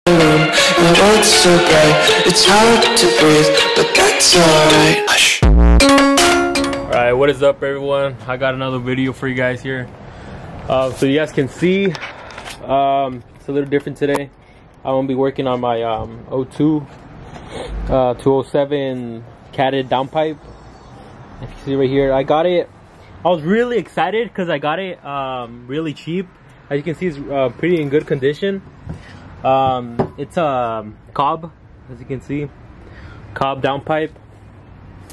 room, and it's so bright, it's hard to breathe, but that's alright. Hush. Alright, what is up everyone? I got another video for you guys here. So you guys can see, it's a little different today. I'm gonna be working on my 207 catted downpipe. If you see right here, I got it. I was really excited because I got it really cheap. As you can see, it's pretty in good condition. It's a Cobb, as you can see, Cobb downpipe.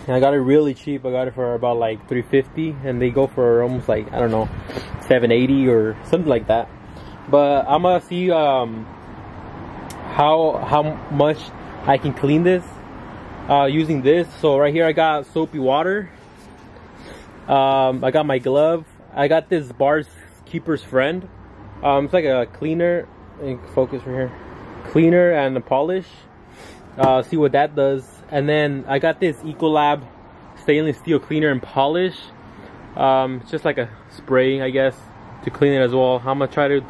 And I got it really cheap. I got it for about like $350, and they go for almost like, I don't know, $780 or something like that. But I'm gonna see how much I can clean this using this. So right here I got soapy water. I got my glove. I got this Bar's Keeper's Friend. It's like a cleaner. Focus right here. Cleaner and a polish. See what that does. And then I got this Ecolab stainless steel cleaner and polish. It's just like a spray, I guess, to clean it as well. I'm gonna try to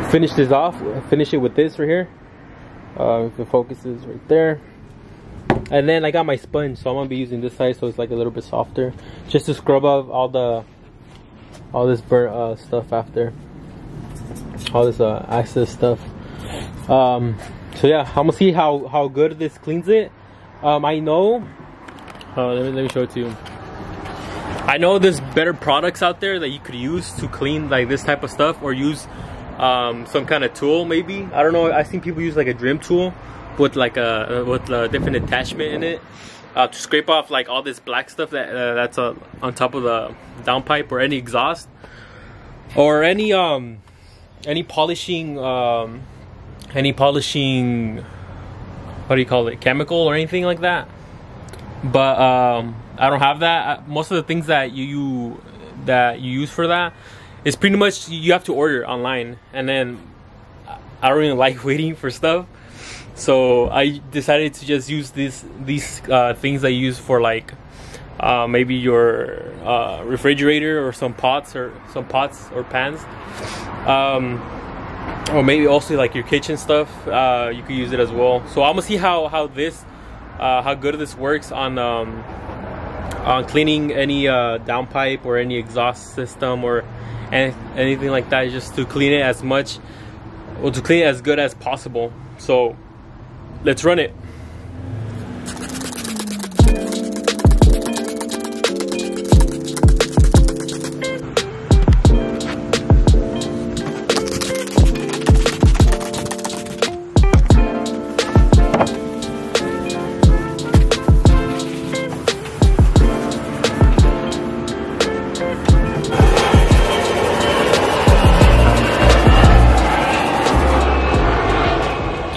finish this off. Finish it with this right here. If it focuses right there. And then I got my sponge, so I'm gonna be using this side, so it's like a little bit softer, just to scrub off all this burnt stuff after, all this excess stuff. So yeah, I'm gonna see how good this cleans it. I know. Let me show it to you. I know there's better products out there that you could use to clean like this type of stuff, or use some kind of tool maybe. I don't know. I've seen people use like a trim tool with like a different attachment in it to scrape off like all this black stuff that's on top of the downpipe, or any exhaust, or any polishing what do you call it, chemical or anything like that. But I don't have that. Most of the things that you use for that is pretty much you have to order online, and then I don't really like waiting for stuff. So I decided to just use these things I use for like maybe your refrigerator, or some pots or pans, or maybe also like your kitchen stuff. You could use it as well. So I'm gonna see how good this works on cleaning any downpipe or any exhaust system or anything like that, just to clean it as much, or to clean it as good as possible. So let's run it.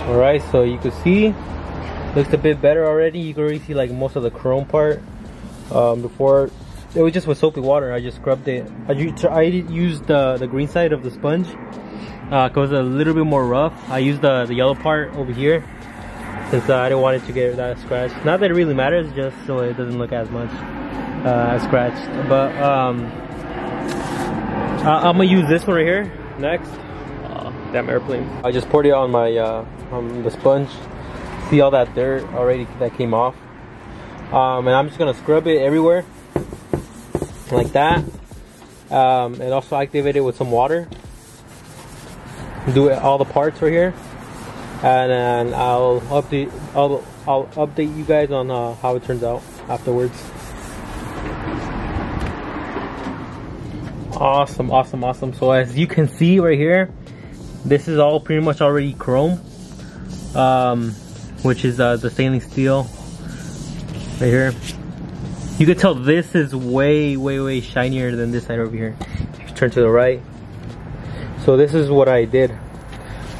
Alright, so you can see looks a bit better already. You can already see like most of the chrome part. Before it was just with soapy water. I just scrubbed it. I used the green side of the sponge because it was a little bit more rough. I used the yellow part over here since I didn't want it to get that scratched. Not that it really matters, just so it doesn't look as much scratched. But I'm gonna use this one right here next. Damn airplane. I just poured it on my on the sponge. See all that dirt already that came off. And I'm just gonna scrub it everywhere like that, and also activate it with some water. Do it all the parts right here, and then I'll update you guys on how it turns out afterwards. Awesome. So as you can see right here, this is all pretty much already chrome, which is the stainless steel right here. You can tell this is way shinier than this side over here. If you turn to the right. So this is what I did.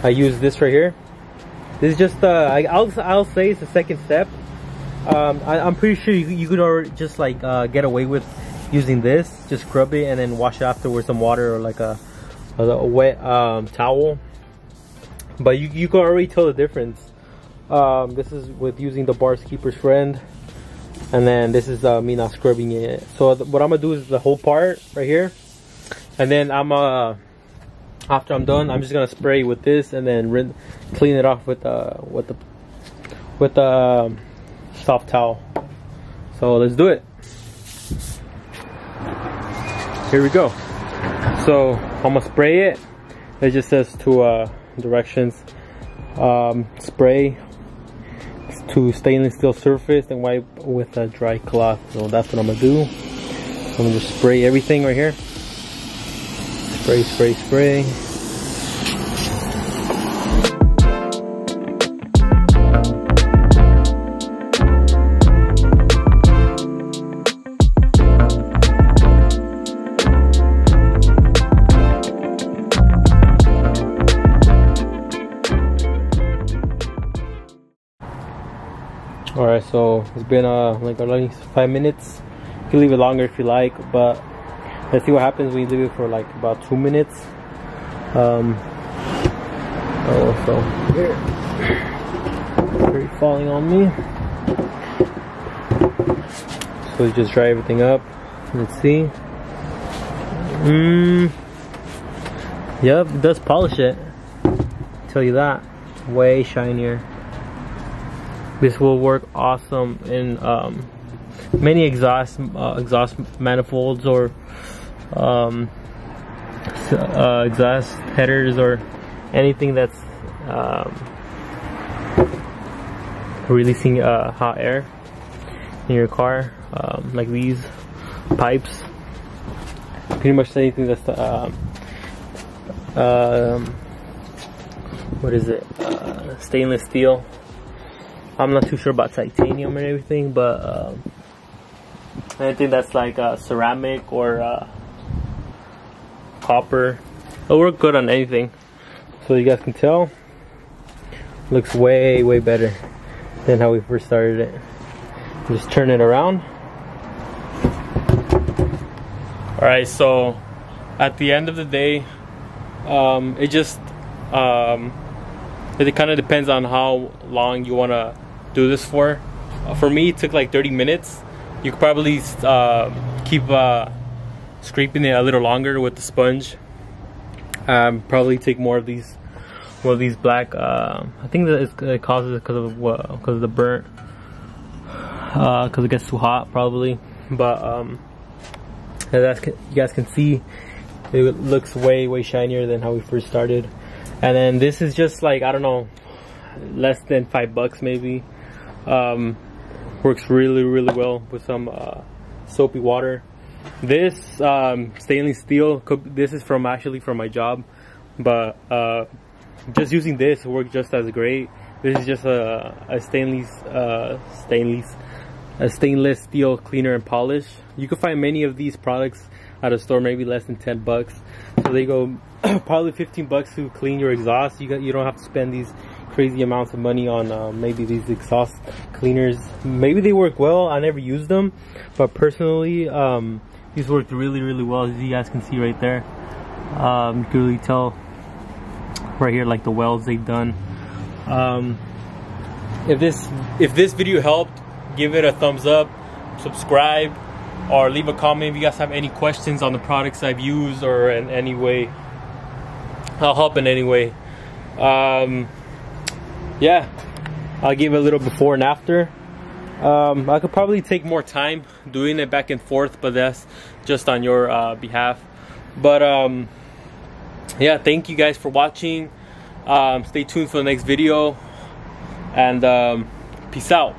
I used this right here. This is just I'll say it's the second step. I'm pretty sure you could already just like get away with using this. Just scrub it and then wash it after with some water, or like a wet towel. But you can already tell the difference. This is with using the Bar's Keeper's Friend, and then this is me not scrubbing it. So what I'm gonna do is the whole part right here And then after I'm done, I'm just gonna spray with this and then clean it off with the soft towel. So let's do it. Here we go. So I'm gonna spray it. It just says to directions. Spray to stainless steel surface and wipe with a dry cloth. So that's what I'm gonna do. I'm gonna just spray everything right here. Spray, spray, spray. Alright, so it's been like at least 5 minutes. You can leave it longer if you like, but let's see what happens when you leave it for like about 2 minutes. So here, it's falling on me. So just dry everything up. Let's see. Yep, it does polish it. Tell you that. Way shinier. This will work awesome in many exhaust manifolds or exhaust headers or anything that's releasing hot air in your car, like these pipes. Pretty much anything that's what is it? Stainless steel. I'm not too sure about titanium and everything, but anything that's like ceramic or copper, it'll work good on anything. So you guys can tell, looks way better than how we first started it. Just turn it around. Alright, so at the end of the day, it just it kind of depends on how long you want to do this for. For me, it took like 30 minutes. You could probably keep scraping it a little longer with the sponge. Probably take more of these black. I think that it causes it because of the burnt, because it gets too hot probably. But you guys can see it looks way shinier than how we first started. And then this is just like, I don't know, less than $5 maybe. Works really well with some soapy water. This stainless steel, this is actually from my job, but just using this works just as great. This is just a stainless steel cleaner and polish. You can find many of these products at a store, maybe less than $10. So they go probably $15 to clean your exhaust. You don't have to spend these crazy amounts of money on maybe these exhaust cleaners. Maybe they work well. I never used them, but personally these worked really well, as you guys can see right there. You can really tell right here, like the welds they've done. If this video helped, give it a thumbs up, subscribe, or leave a comment if you guys have any questions on the products I've used, or in any way I'll help in any way. Yeah, I'll give a little before and after. I could probably take more time doing it back and forth, but that's just on your behalf. But yeah, thank you guys for watching. Stay tuned for the next video, and peace out.